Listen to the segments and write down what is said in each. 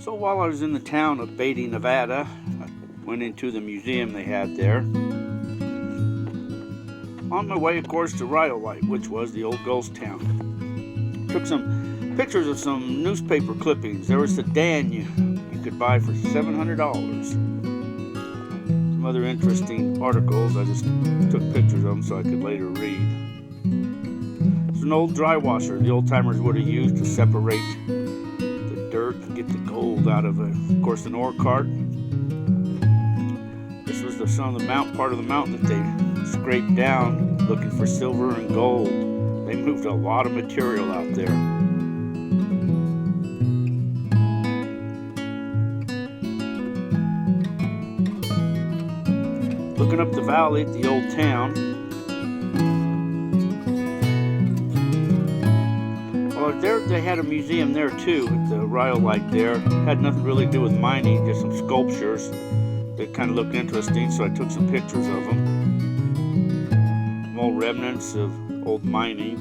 So while I was in the town of Beatty, Nevada, I went into the museum they had there. On my way, of course, to Rhyolite, which was the old ghost town. Took some pictures of some newspaper clippings. There was a sedan you could buy for $700. Some other interesting articles. I just took pictures of them so I could later read. It's an old dry washer the old timers would have used to separate the dirt and get the gold out of course, an ore cart. This was some of the part of the mountain that they scraped down looking for silver and gold. They moved a lot of material out there. Looking up the valley at the old town. Well, there they had a museum there too at the Rhyolite there. Had nothing really to do with mining, just some sculptures that kind of looked interesting, so I took some pictures of them. Some old remnants of old mining.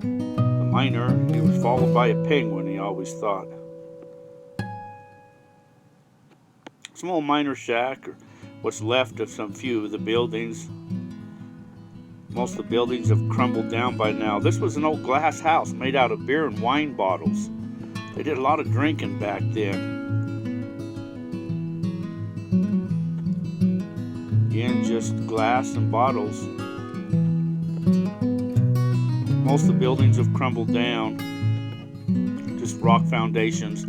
The miner, he was followed by a penguin, he always thought. Some old miner shack, or what's left of some few of the buildings. Most of the buildings have crumbled down by now. This was an old glass house made out of beer and wine bottles. They did a lot of drinking back then. Again, just glass and bottles. Most of the buildings have crumbled down. Just rock foundations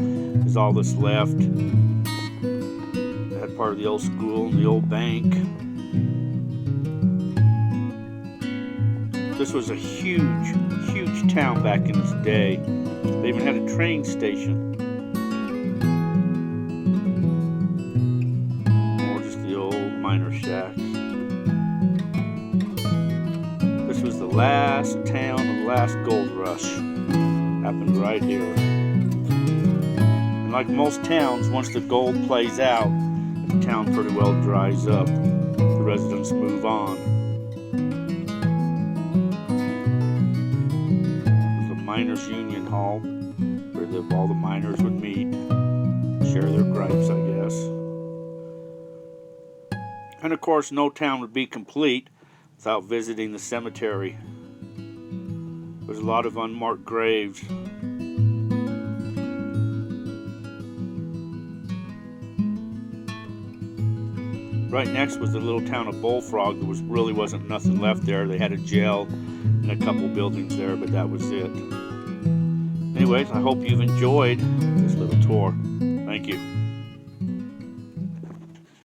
is all that's left. They had part of the old school and the old bank. This was a huge, huge town back in its day. They even had a train station. More just the old miner shacks. This was the last town of the last gold rush. Happened right here. And like most towns, once the gold plays out, the town pretty well dries up. The residents move on. Miners Union Hall, where all the miners would meet, share their gripes, I guess. And of course, no town would be complete without visiting the cemetery. There's a lot of unmarked graves. Right next was the little town of Bullfrog. There really wasn't nothing left there. They had a jail and a couple buildings there, but that was it. Anyways, I hope you've enjoyed this little tour. Thank you.